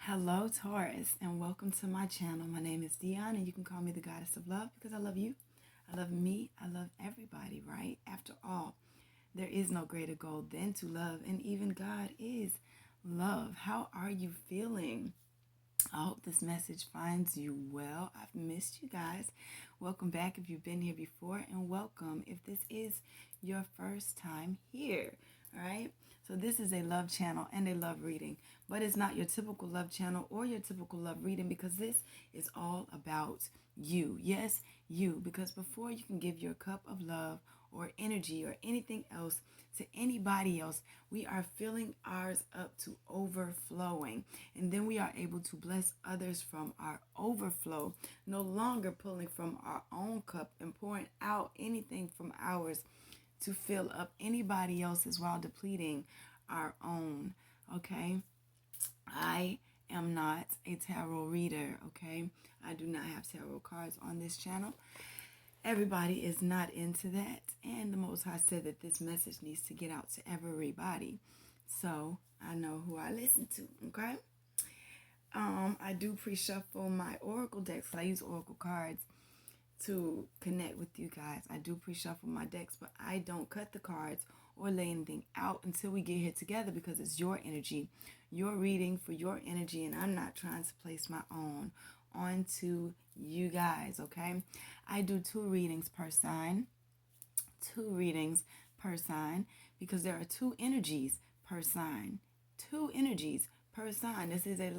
Hello, Taurus, and welcome to my channel. My name is Dion, and you can call me the Goddess of Love because I love you. I love me. I love everybody, right? After all, there is no greater goal than to love, and even God is love. How are you feeling? I hope this message finds you well. I've missed you guys. Welcome back if you've been here before, and welcome if this is your first time here. All right. So this is a love channel and a love reading, but it's not your typical love channel or your typical love reading because this is all about you. Yes, you. Because before you can give your cup of love or energy or anything else to anybody else, we are filling ours up to overflowing. And then we are able to bless others from our overflow, no longer pulling from our own cup and pouring out anything from ours to fill up anybody else's while depleting our own. Okay? I am not a tarot reader. Okay? I do not have tarot cards on this channel. Everybody is not into that. And the Most High said that this message needs to get out to everybody. So I know who I listen to. Okay? I do pre-shuffle my oracle decks. I use oracle cards to connect with you guys. I do pre-shuffle my decks, but I don't cut the cards or lay anything out until we get here together because it's your energy, your reading for your energy, and I'm not trying to place my own onto you guys, okay? I do two readings per sign, because there are two energies per sign, two energies per sign. This is a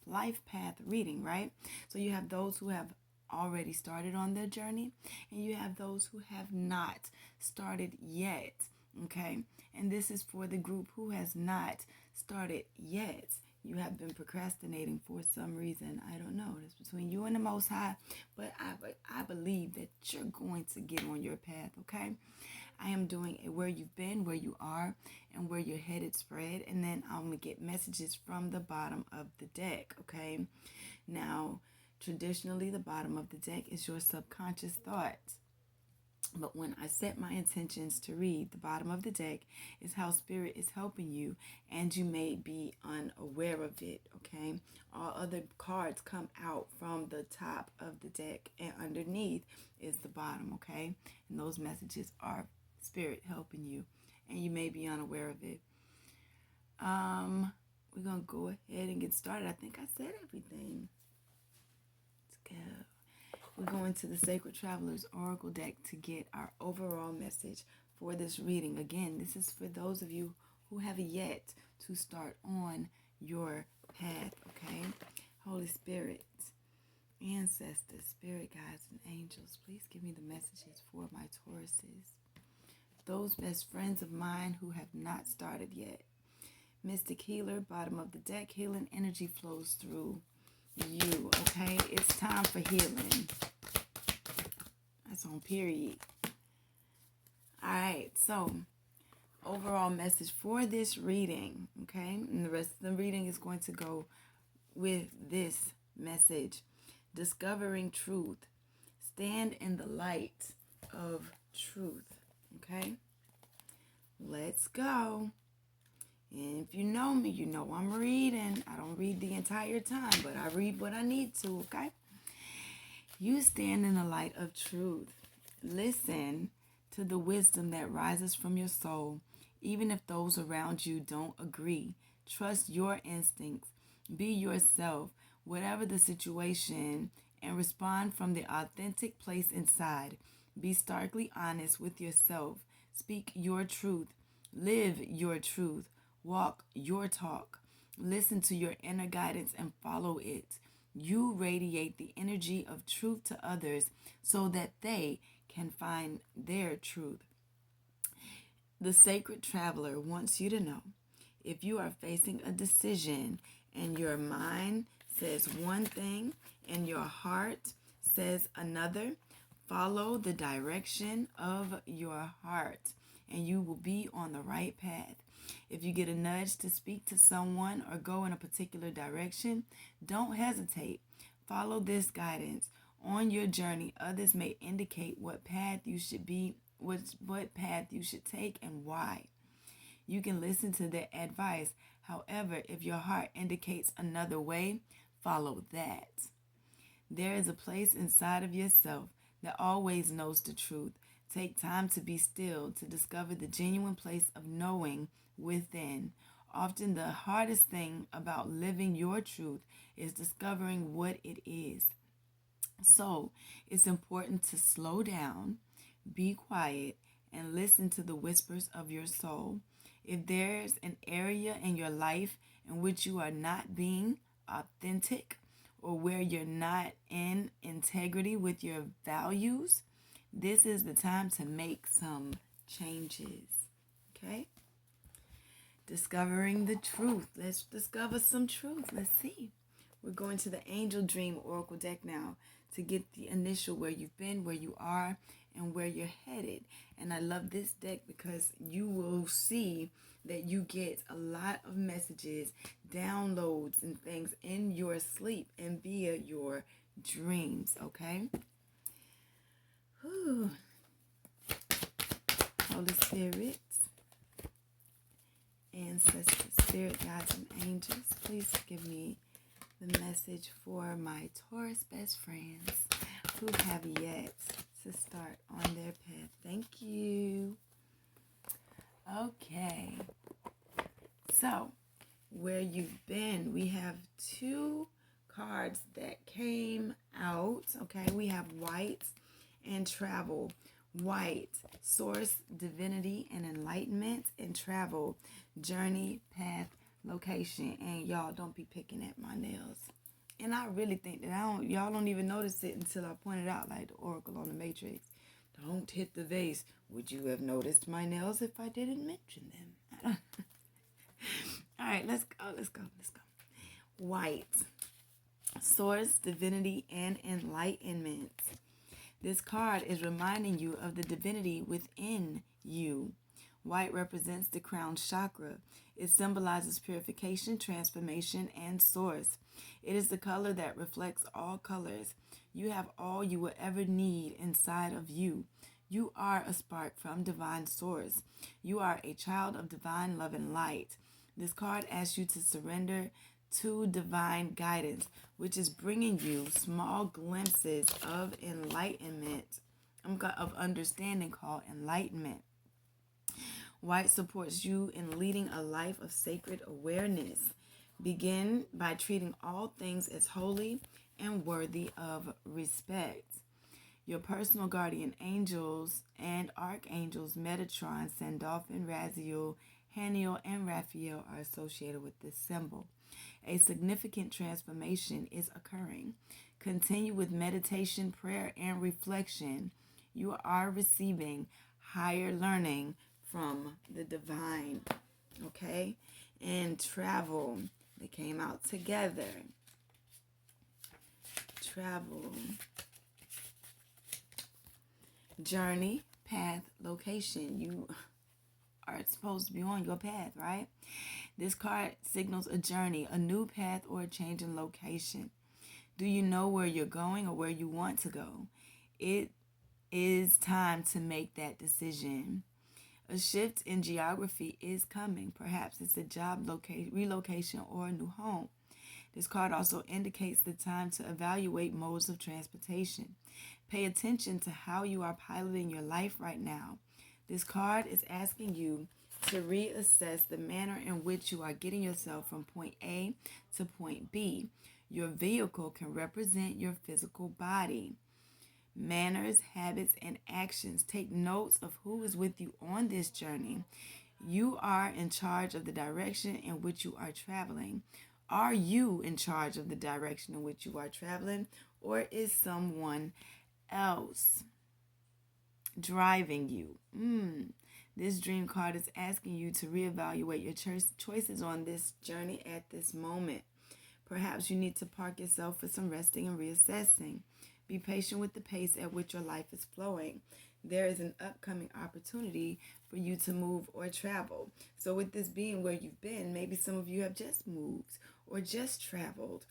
life path reading, right? So you have those who have already started on their journey, and you have those who have not started yet, okay? And this is for the group who has not started yet. You have been procrastinating for some reason. I don't know. It's between you and the Most High, but I believe that you're going to get on your path, okay? I am doing a where you've been, where you are, and where you're headed spread, and then I'm going to get messages from the bottom of the deck, okay? Now, traditionally, the bottom of the deck is your subconscious thoughts. But when I set my intentions to read, the bottom of the deck is how Spirit is helping you, and you may be unaware of it, okay? All other cards come out from the top of the deck, and underneath is the bottom, okay? And those messages are Spirit helping you, and you may be unaware of it. We're going to go ahead and get started. I think I said everything. Let's go. We're going to the Sacred Traveler's Oracle deck to get our overall message for this reading. Again, this is for those of you who have yet to start on your path, okay? Holy Spirit, ancestors, spirit guides, and angels, please give me the messages for my Tauruses. Those best friends of mine who have not started yet. Mystic Healer, bottom of the deck, healing energy flows through you, okay? It's time for healing. That's on period. All right, so overall message for this reading, okay? And the rest of the reading is going to go with this message. Discovering truth. Stand in the light of truth, okay? Let's go. And if you know me, you know I'm reading. I don't read the entire time, but I read what I need to, okay? You stand in the light of truth. Listen to the wisdom that rises from your soul, even if those around you don't agree. Trust your instincts. Be yourself, whatever the situation, and respond from the authentic place inside. Be starkly honest with yourself. Speak your truth. Live your truth. Walk your talk. Listen to your inner guidance and follow it. You radiate the energy of truth to others so that they can find their truth. The Sacred Traveler wants you to know, if you are facing a decision and your mind says one thing and your heart says another, follow the direction of your heart and you will be on the right path. If you get a nudge to speak to someone or go in a particular direction, don't hesitate. Follow this guidance. On your journey, others may indicate what path you should take and why. You can listen to their advice. However, if your heart indicates another way, follow that. There is a place inside of yourself that always knows the truth. Take time to be still to discover the genuine place of knowing within. Often, the hardest thing about living your truth is discovering what it is. So, it's important to slow down, be quiet, and listen to the whispers of your soul. If there's an area in your life in which you are not being authentic or where you're not in integrity with your values, this is the time to make some changes. Okay? Discovering the truth. Let's discover some truth. Let's see. We're going to the Angel Dream Oracle deck now to get the initial where you've been, where you are, and where you're headed. And I love this deck because you will see that you get a lot of messages, downloads, and things in your sleep and via your dreams, okay? Whew. Holy Spirit, ancestors, spirit guides, and angels, please give me the message for my Taurus best friends who have yet to start on their path. Thank you. Okay. So, where you've been, we have two cards that came out. Okay, we have white and travel. White, source, divinity, and enlightenment, and travel, journey, path, location. And y'all don't be picking at my nails. And I really think that y'all don't even notice it until I point it out, like the oracle on the matrix. Don't hit the vase. Would you have noticed my nails if I didn't mention them? All right, let's go. White, source, divinity, and enlightenment. This card is reminding you of the divinity within you. White represents the crown chakra. It symbolizes purification, transformation, and source. It is the color that reflects all colors. You have all you will ever need inside of you. You are a spark from divine source. You are a child of divine love and light. This card asks you to surrender to divine guidance, which is bringing you small glimpses of enlightenment, of understanding called enlightenment. White supports you in leading a life of sacred awareness. Begin by treating all things as holy and worthy of respect. Your personal guardian angels and archangels Metatron, Sandalphon, Raziel, Haniel, and Raphael are associated with this symbol. A significant transformation is occurring. Continue with meditation, prayer, and reflection. You are receiving higher learning from the divine, okay? And travel, they came out together. Travel, journey, path, location. You are supposed to be on your path, right? This card signals a journey, a new path, or a change in location. Do you know where you're going or where you want to go? It is time to make that decision. A shift in geography is coming. Perhaps it's a job relocation or a new home. This card also indicates the time to evaluate modes of transportation. Pay attention to how you are piloting your life right now. This card is asking you to reassess the manner in which you are getting yourself from point A to point B. Your vehicle can represent your physical body. Manners, habits, and actions. Take notes of who is with you on this journey. You are in charge of the direction in which you are traveling. Are you in charge of the direction in which you are traveling, or is someone else driving you? This dream card is asking you to reevaluate your choices on this journey at this moment. Perhaps you need to park yourself for some resting and reassessing. Be patient with the pace at which your life is flowing. There is an upcoming opportunity for you to move or travel. So with this being where you've been, maybe some of you have just moved or just traveled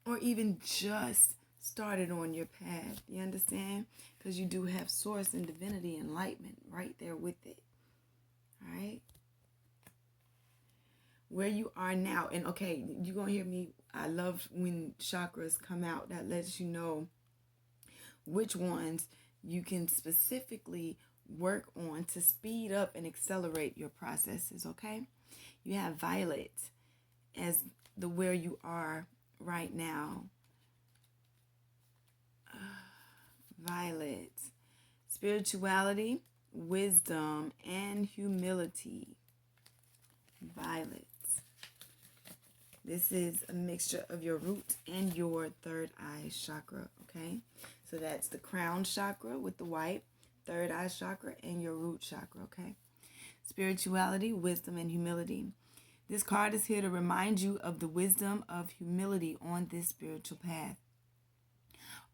or even just started on your path. You understand? Because you do have source and divinity enlightenment right there with it. All right? where you are now. And okay, you're going to hear me. I love when chakras come out. That lets you know which ones you can specifically work on to speed up and accelerate your processes, okay? You have violet as the where you are right now. Violet. Spirituality, wisdom, and humility. Violet. This is a mixture of your root and your third eye chakra, okay? So that's the crown chakra with the white, third eye chakra, and your root chakra, okay? Spirituality, wisdom, and humility. This card is here to remind you of the wisdom of humility on this spiritual path.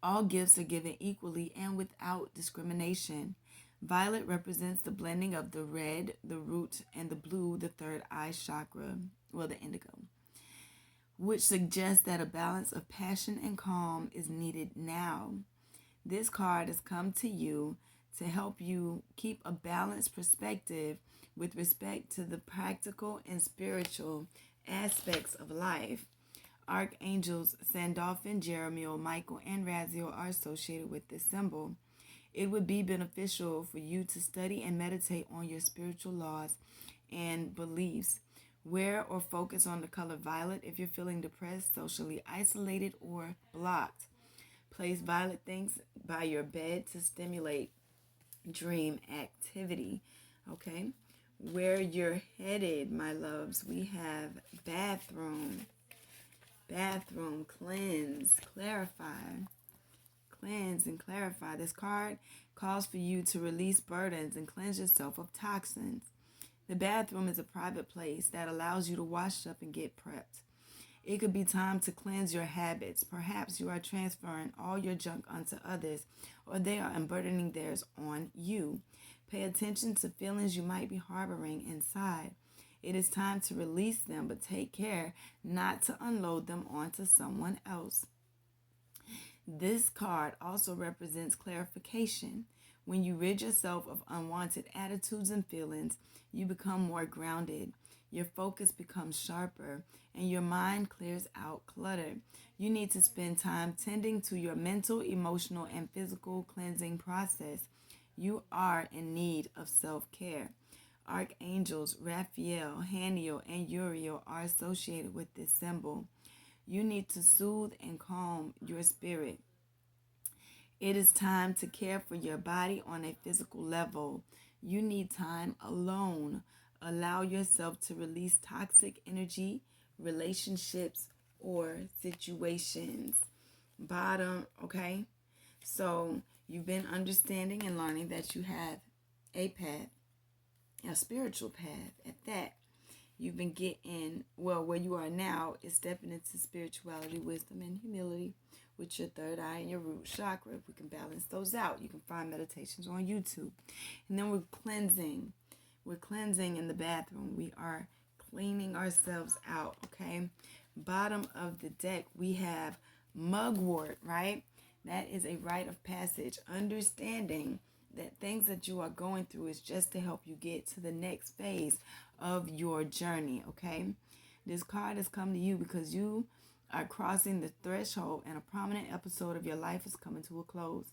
All gifts are given equally and without discrimination. Violet represents the blending of the red, the root, and the blue, the third eye chakra, well, the indigo, which suggests that a balance of passion and calm is needed now. This card has come to you to help you keep a balanced perspective with respect to the practical and spiritual aspects of life. Archangels Sandalphon, Jeremiel, Michael, and Raziel are associated with this symbol. It would be beneficial for you to study and meditate on your spiritual laws and beliefs. Wear or focus on the color violet if you're feeling depressed, socially isolated, or blocked. Place violet things by your bed to stimulate dream activity. Okay? Where you're headed, my loves, we have bathroom. Bathroom, cleanse, clarify. Cleanse and clarify. This card calls for you to release burdens and cleanse yourself of toxins. The bathroom is a private place that allows you to wash up and get prepped. It could be time to cleanse your habits. Perhaps you are transferring all your junk onto others, or they are unburdening theirs on you. Pay attention to feelings you might be harboring inside. It is time to release them, but take care not to unload them onto someone else. This card also represents clarification. When you rid yourself of unwanted attitudes and feelings, you become more grounded. Your focus becomes sharper, and your mind clears out clutter. You need to spend time tending to your mental, emotional, and physical cleansing process. You are in need of self-care. Archangels Raphael, Haniel, and Uriel are associated with this symbol. You need to soothe and calm your spirit. It is time to care for your body on a physical level. You need time alone. Allow yourself to release toxic energy, relationships, or situations. Bottom, okay? So you've been understanding and learning that you have a path, a spiritual path at that. You've been getting, well, where you are now is stepping into spirituality, wisdom, and humility with your third eye and your root chakra. If we can balance those out, you can find meditations on YouTube. And then we're cleansing. We're cleansing in the bathroom. We are cleaning ourselves out, okay? Bottom of the deck, we have mugwort, right? That is a rite of passage. Understanding that things that you are going through is just to help you get to the next phase of your journey, okay? This card has come to you because you are crossing the threshold and a prominent episode of your life is coming to a close.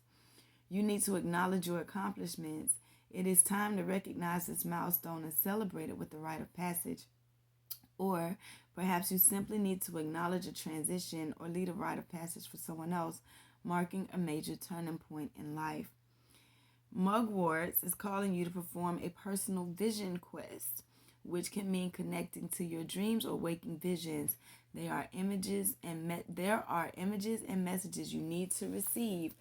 You need to acknowledge your accomplishments. It is time to recognize this milestone and celebrate it with the rite of passage. Or perhaps you simply need to acknowledge a transition or lead a rite of passage for someone else, marking a major turning point in life. Mugworts is calling you to perform a personal vision quest, which can mean connecting to your dreams or waking visions. There are images and messages you need to receive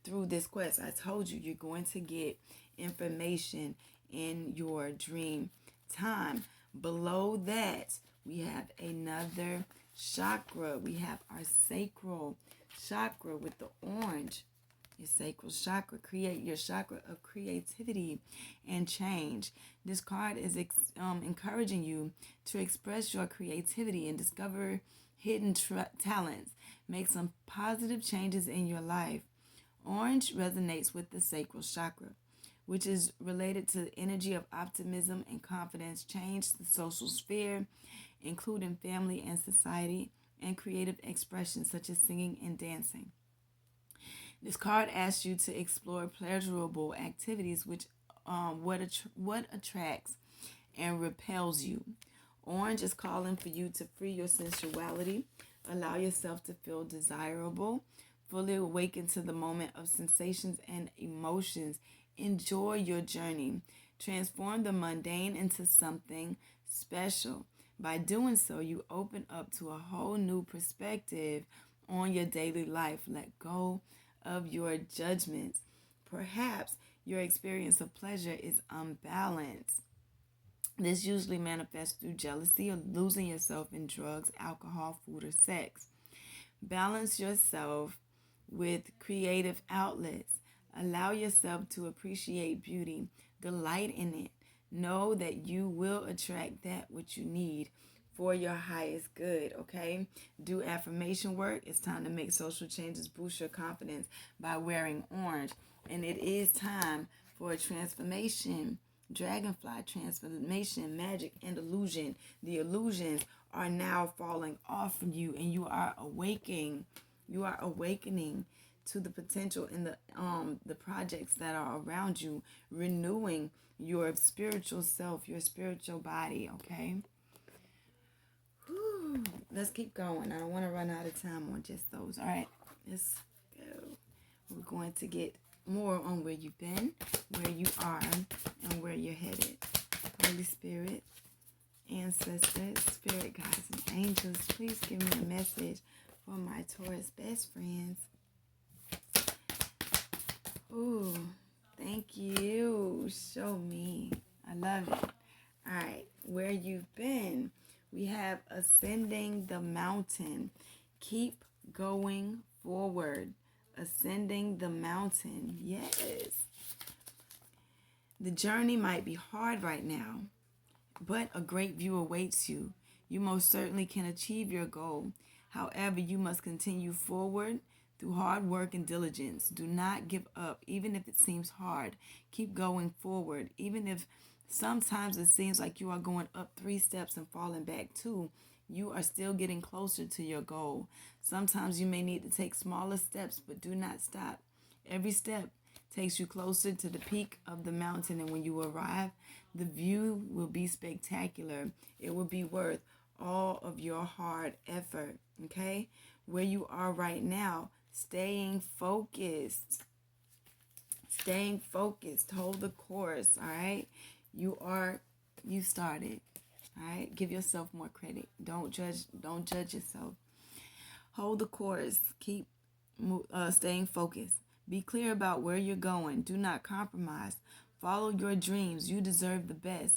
through this quest. I told you, you're going to get information in your dream time. Below that, we have another chakra. We have our sacral chakra with the orange. Your sacral chakra, create your chakra of creativity and change. This card is encouraging you to express your creativity and discover hidden talents. Make some positive changes in your life. Orange resonates with the sacral chakra, which is related to the energy of optimism and confidence. Change the social sphere, including family and society, and creative expressions such as singing and dancing. This card asks you to explore pleasurable activities, which what attracts and repels you. Orange is calling for you to free your sensuality, allow yourself to feel desirable, fully awaken to the moment of sensations and emotions. Enjoy your journey. Transform the mundane into something special. By doing so, you open up to a whole new perspective on your daily life. Let go of your judgments. Perhaps your experience of pleasure is unbalanced. This usually manifests through jealousy or losing yourself in drugs, alcohol, food, or sex. Balance yourself with creative outlets. Allow yourself to appreciate beauty, delight in it. Know that you will attract that which you need for your highest good, okay? Do affirmation work. It's time to make social changes, boost your confidence by wearing orange. And it is time for a transformation. Dragonfly transformation, magic, and illusion. The illusions are now falling off from you, and you are awakening. You are awakening to the potential in the projects that are around you, renewing your spiritual self, your spiritual body. Okay. Whew. Let's keep going. I don't want to run out of time on just those. All right. Let's go. We're going to get more on where you've been, where you are, and where you're headed. Holy Spirit, ancestors, spirit guides, and angels, please give me a message for my Taurus best friends. Ooh, thank you. Show me. I love it. All right, where you've been. We have ascending the mountain. Keep going forward. Ascending the mountain. Yes. The journey might be hard right now, but a great view awaits you. You most certainly can achieve your goal. However, you must continue forward through hard work and diligence. Do not give up, even if it seems hard. Keep going forward, even if sometimes it seems like you are going up 3 steps and falling back 2. You are still getting closer to your goal. Sometimes you may need to take smaller steps, but do not stop. Every step takes you closer to the peak of the mountain, and when you arrive, the view will be spectacular. It will be worth all of your hard effort, okay? Where you are right now, staying focused. Staying focused. Hold the course, all right? You started. All right, give yourself more credit. Don't judge yourself. Hold the course. Keep staying focused. Be clear about where you're going. Do not compromise. Follow your dreams. You deserve the best.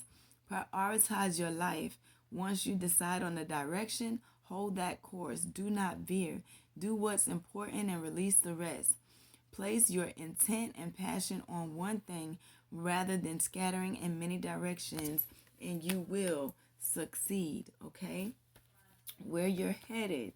Prioritize your life. Once you decide on the direction, hold that course. Do not veer. Do what's important and release the rest. Place your intent and passion on one thing rather than scattering in many directions, and you will succeed, okay? Where you're headed,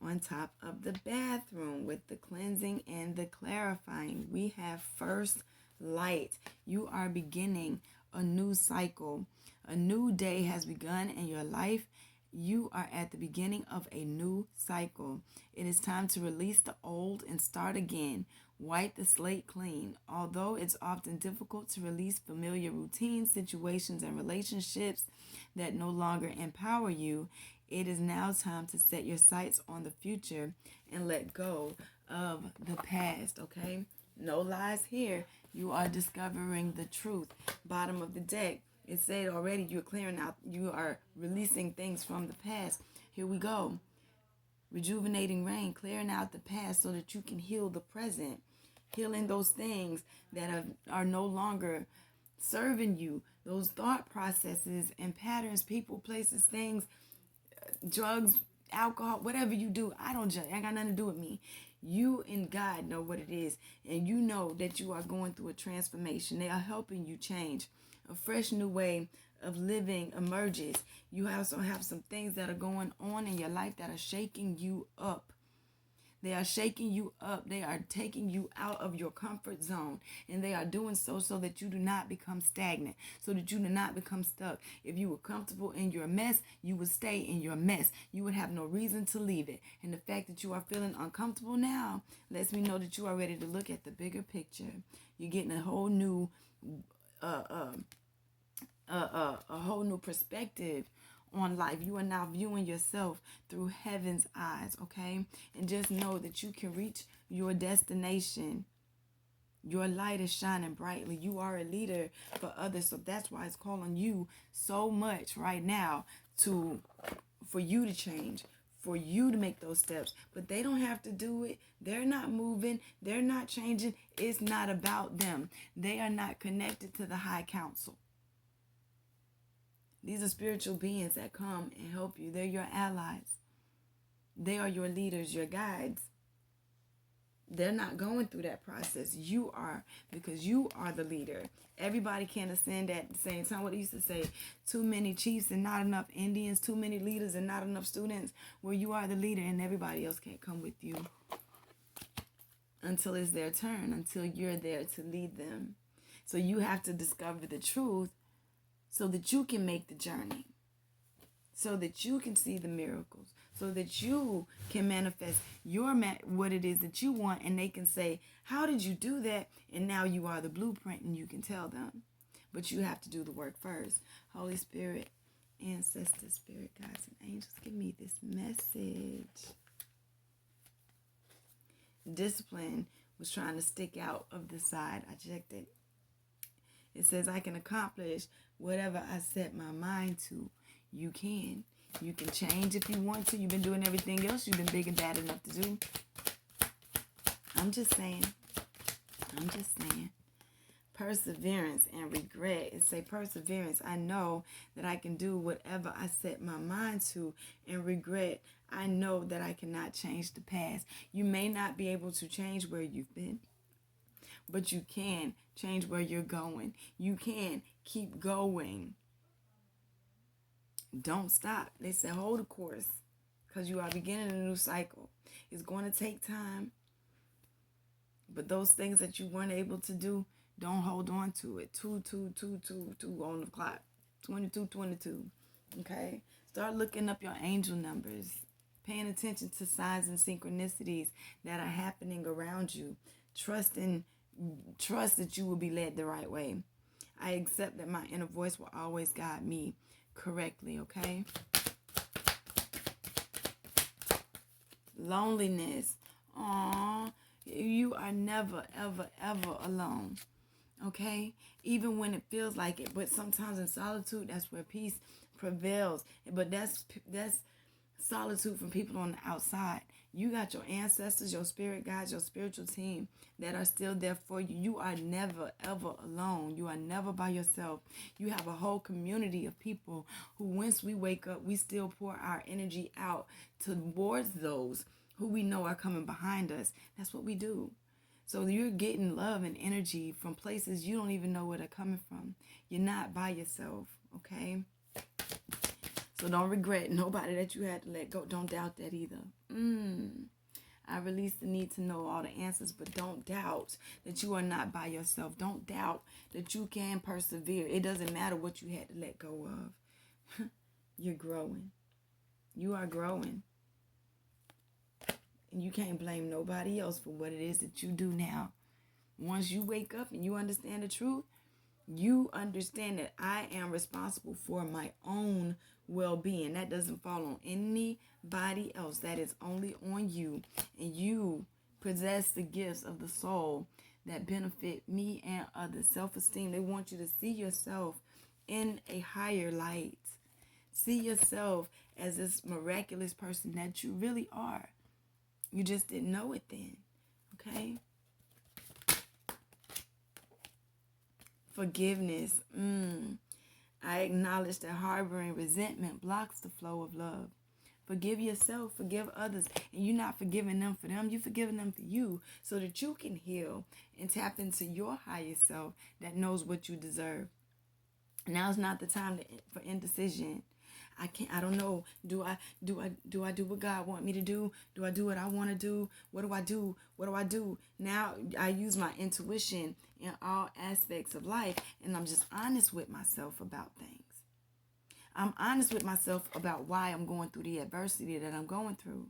on top of the bathroom with the cleansing and the clarifying, we have first light. You are beginning a new cycle. A new day has begun in your life. You are at the beginning of a new cycle. It is time to release the old and start again. Wipe the slate clean. Although it's often difficult to release familiar routines, situations, and relationships that no longer empower you, it is now time to set your sights on the future and let go of the past, okay? No lies here. You are discovering the truth. Bottom of the deck. It said already you're clearing out, you are releasing things from the past. Here we go. Rejuvenating rain, clearing out the past so that you can heal the present. Healing those things that are no longer serving you. Those thought processes and patterns, people, places, things, drugs, alcohol, whatever you do, I don't judge. I got nothing to do with me. You and God know what it is. And you know that you are going through a transformation. They are helping you change. A fresh new way of living emerges. You also have some things that are going on in your life that are shaking you up. They are shaking you up. They are taking you out of your comfort zone. And they are doing so that you do not become stagnant, so that you do not become stuck. If you were comfortable in your mess, you would stay in your mess. You would have no reason to leave it. And the fact that you are feeling uncomfortable now lets me know that you are ready to look at the bigger picture. You're getting a whole new a whole new perspective on life. You are now viewing yourself through heaven's eyes, okay? And just know that you can reach your destination. Your light is shining brightly. You are a leader for others. So that's why it's calling you so much right now for you to change, for you to make those steps. But they don't have to do it. They're not moving. They're not changing. It's not about them. They are not connected to the high council. These are spiritual beings that come and help you. They're your allies. They are your leaders, your guides. They're not going through that process. You are, because you are the leader. Everybody can't ascend at the same time. What they used to say, too many chiefs and not enough Indians, too many leaders and not enough students, where you are the leader and everybody else can't come with you until it's their turn, until you're there to lead them. So you have to discover the truth so that you can make the journey, so that you can see the miracles, so that you can manifest what it is that you want, and they can say, how did you do that? And now you are the blueprint, and you can tell them. But you have to do the work first. Holy Spirit, ancestors, spirit guides, and angels, give me this message. Discipline was trying to stick out of the side. I checked it. It says, I can accomplish whatever I set my mind to. You can. You can change if you want to. You've been doing everything else you've been big and bad enough to do. I'm just saying. Perseverance and regret. It say perseverance. I know that I can do whatever I set my mind to. And regret, I know that I cannot change the past. You may not be able to change where you've been, but you can change where you're going. You can keep going. Don't stop. They said hold the course, because you are beginning a new cycle. It's going to take time. But those things that you weren't able to do, don't hold on to it. 2 on the clock. 22. Okay? Start looking up your angel numbers. Paying attention to signs and synchronicities that are happening around you. Trust that you will be led the right way. I accept that my inner voice will always guide me correctly, okay? Loneliness. Aww, you are never, ever, ever alone, okay? Even when it feels like it. But sometimes in solitude, that's where peace prevails. But that's solitude from people on the outside. You got your ancestors, your spirit guides, your spiritual team that are still there for you. You are never, ever alone. You are never by yourself. You have a whole community of people who, once we wake up, we still pour our energy out towards those who we know are coming behind us. That's what we do. So you're getting love and energy from places you don't even know where they're coming from. You're not by yourself, okay? So don't regret nobody that you had to let go. Don't doubt that either. I release the need to know all the answers, but don't doubt that you are not by yourself. Don't doubt that you can persevere. It doesn't matter what you had to let go of. You're growing. You are growing. And you can't blame nobody else for what it is that you do now. Once you wake up and you understand the truth, you understand that I am responsible for my own well-being. That doesn't fall on anybody else. That is only on you. And you possess the gifts of the soul that benefit me and others. Self-esteem. They want you to see yourself in a higher light. See yourself as this miraculous person that you really are. You just didn't know it then. Okay? Forgiveness. I acknowledge that harboring resentment blocks the flow of love. Forgive yourself, forgive others. And you're not forgiving them for them. You're forgiving them for you so that you can heal and tap into your higher self that knows what you deserve. Now's not the time for indecision. I don't know. Do I do what God want me to do? Do I do what I want to do? What do I do? What do I do? Now I use my intuition in all aspects of life, and I'm just honest with myself about things. I'm honest with myself about why I'm going through the adversity that I'm going through.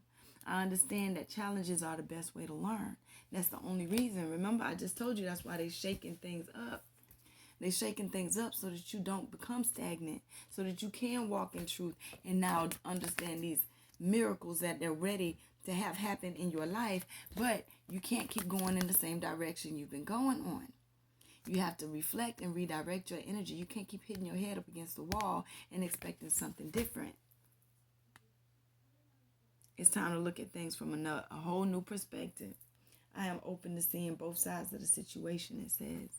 I understand that challenges are the best way to learn. That's the only reason. Remember, I just told you that's why they're shaking things up. They're shaking things up so that you don't become stagnant, so that you can walk in truth and now understand these miracles that they're ready to have happen in your life. But you can't keep going in the same direction you've been going on. You have to reflect and redirect your energy. You can't keep hitting your head up against the wall and expecting something different. It's time to look at things from a whole new perspective. I am open to seeing both sides of the situation, it says.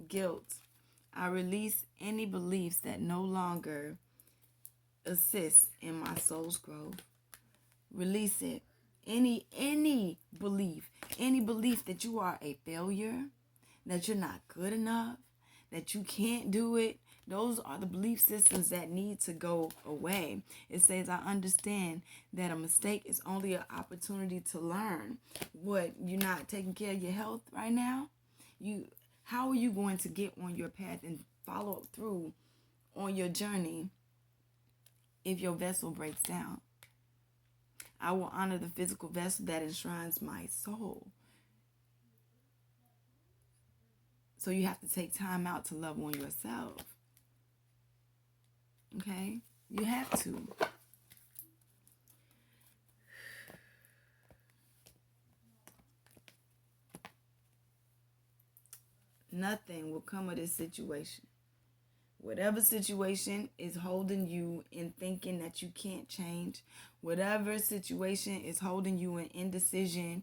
Guilt. I release any beliefs that no longer assist in my soul's growth. Release it. Any belief that you are a failure, that you're not good enough, that you can't do it, those are the belief systems that need to go away. It says, I understand that a mistake is only an opportunity to learn. What, you're not taking care of your health right now? How are you going to get on your path and follow through on your journey if your vessel breaks down? I will honor the physical vessel that enshrines my soul. So you have to take time out to love on yourself. Okay? You have to. Nothing will come of this situation. Whatever situation is holding you in thinking that you can't change, whatever situation is holding you in indecision,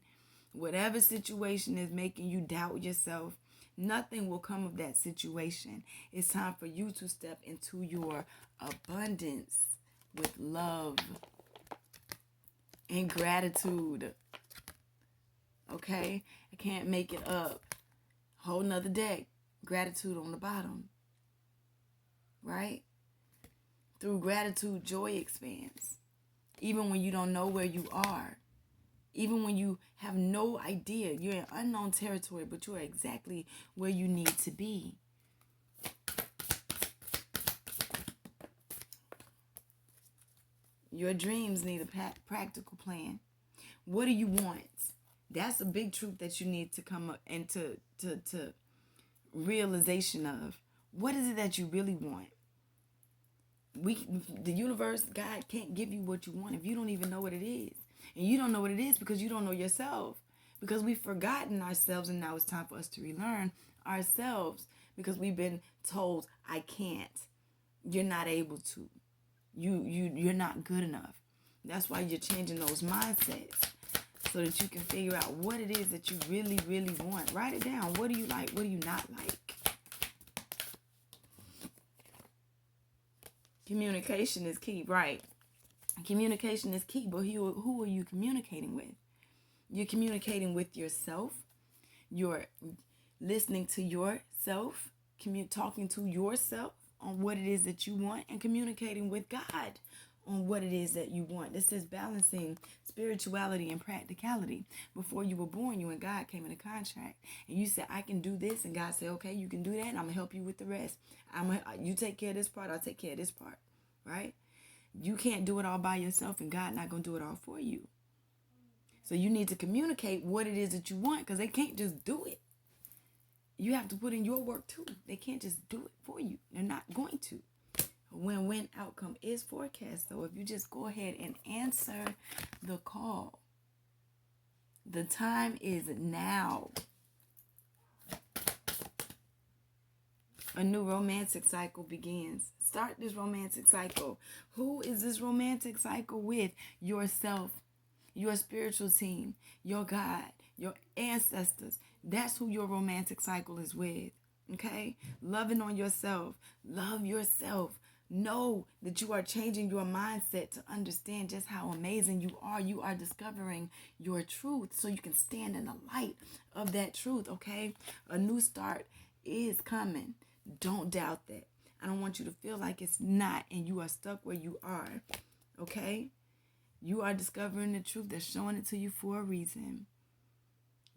whatever situation is making you doubt yourself, nothing will come of that situation. It's time for you to step into your abundance with love and gratitude. Okay? I can't make it up. Whole nother deck. Gratitude on the bottom. Right? Through gratitude, joy expands. Even when you don't know where you are. Even when you have no idea. You're in unknown territory, but you're exactly where you need to be. Your dreams need a practical plan. What do you want? That's a big truth that you need to come up into to realization of. What is it that you really want? The universe, God can't give you what you want if you don't even know what it is. And you don't know what it is because you don't know yourself. Because we've forgotten ourselves, and now it's time for us to relearn ourselves because we've been told, I can't. You're not able to. You're not good enough. That's why you're changing those mindsets so that you can figure out what it is that you really, really want. Write it down. What do you like? What do you not like? Communication is key, right? Communication is key, but who are you communicating with? You're communicating with yourself. You're listening to yourself, talking to yourself on what it is that you want, and communicating with God on what it is that you want. This is balancing spirituality and practicality. Before you were born, you and God came in a contract, and you said, I can do this, and God said, okay, you can do that, and I'm going to help you with the rest. You take care of this part, I'll take care of this part, right? You can't do it all by yourself, and God not going to do it all for you. So you need to communicate what it is that you want, because they can't just do it. You have to put in your work too. They can't just do it for you. They're not going to. A win-win outcome is forecast, though, if you just go ahead and answer the call. The time is now. A new romantic cycle begins. Start this romantic cycle. Who is this romantic cycle with? Yourself, your spiritual team, your God, your ancestors. That's who your romantic cycle is with. Okay? Loving on yourself. Love yourself. Know that you are changing your mindset to understand just how amazing you are. You are discovering your truth so you can stand in the light of that truth, okay? A new start is coming. Don't doubt that. I don't want you to feel like it's not and you are stuck where you are. Okay? You are discovering the truth. They're showing it to you for a reason.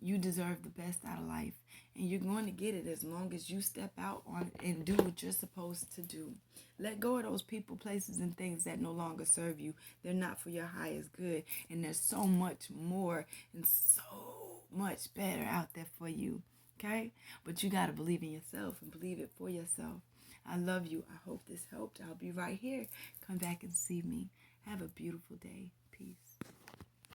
You deserve the best out of life. And you're going to get it as long as you step out on and do what you're supposed to do. Let go of those people, places, and things that no longer serve you. They're not for your highest good. And there's so much more and so much better out there for you. Okay? But you got to believe in yourself and believe it for yourself. I love you. I hope this helped. I'll be right here. Come back and see me. Have a beautiful day. Peace.